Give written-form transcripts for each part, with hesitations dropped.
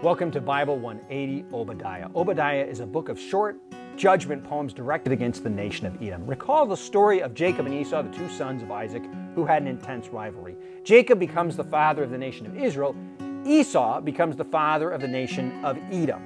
Welcome to Bible 180, Obadiah. Obadiah is a book of short judgment poems directed against the nation of Edom. Recall the story of Jacob and Esau, the two sons of Isaac, who had an intense rivalry. Jacob becomes the father of the nation of Israel. Esau becomes the father of the nation of Edom.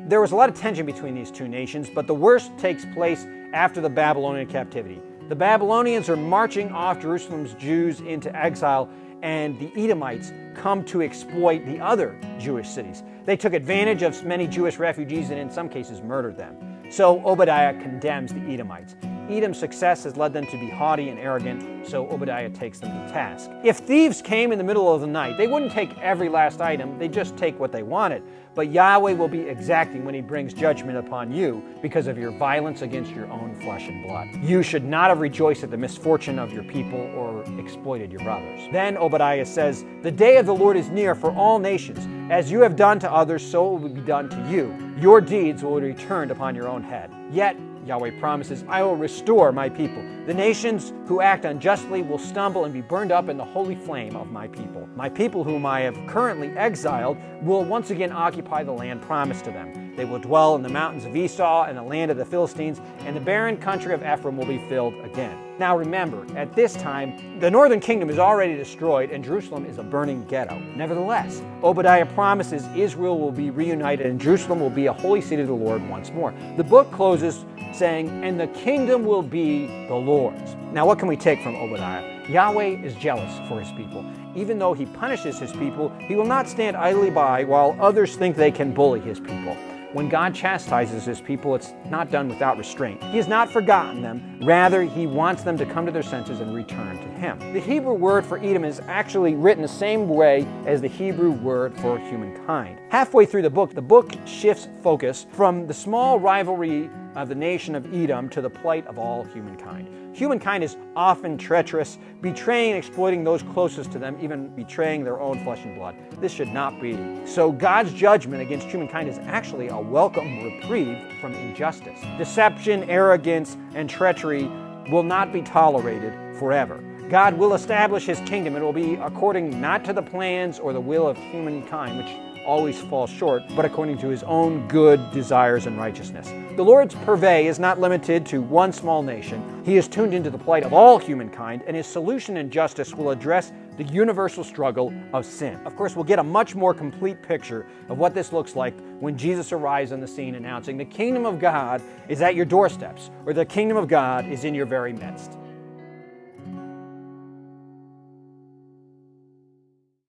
There was a lot of tension between these two nations, but the worst takes place after the Babylonian captivity. The Babylonians are marching off Jerusalem's Jews into exile, and the Edomites come to exploit the other Jewish cities. They took advantage of many Jewish refugees and in some cases murdered them. So Obadiah condemns the Edomites. Edom's success has led them to be haughty and arrogant, so Obadiah takes them to task. If thieves came in the middle of the night, they wouldn't take every last item, they'd just take what they wanted. But Yahweh will be exacting when He brings judgment upon you because of your violence against your own flesh and blood. You should not have rejoiced at the misfortune of your people or exploited your brothers. Then Obadiah says, "The day of the Lord is near for all nations. As you have done to others, so it will be done to you. Your deeds will be returned upon your own head. Yet, Yahweh promises, I will restore my people. The nations who act unjustly will stumble and be burned up in the holy flame of my people. My people whom I have currently exiled will once again occupy the land promised to them. They will dwell in the mountains of Esau and the land of the Philistines, and the barren country of Ephraim will be filled again." Now remember, at this time, the northern kingdom is already destroyed and Jerusalem is a burning ghetto. Nevertheless, Obadiah promises Israel will be reunited and Jerusalem will be a holy city of the Lord once more. The book closes saying, "And the kingdom will be the Lord's." Now what can we take from Obadiah? Yahweh is jealous for His people. Even though He punishes His people, He will not stand idly by while others think they can bully His people. When God chastises His people, it's not done without restraint. He has not forgotten them. Rather, He wants them to come to their senses and return to Him. The Hebrew word for Edom is actually written the same way as the Hebrew word for humankind. Halfway through the book shifts focus from the small rivalry of the nation of Edom to the plight of all humankind. Humankind is often treacherous, betraying and exploiting those closest to them, even betraying their own flesh and blood. This should not be. So God's judgment against humankind is actually a welcome reprieve from injustice. Deception, arrogance, and treachery will not be tolerated forever. God will establish His kingdom. It will be according not to the plans or the will of humankind, which always falls short, but according to His own good desires and righteousness. The Lord's purvey is not limited to one small nation. He is tuned into the plight of all humankind, and His solution in justice will address the universal struggle of sin. Of course, we'll get a much more complete picture of what this looks like when Jesus arrives on the scene announcing the kingdom of God is at your doorsteps, or the kingdom of God is in your very midst.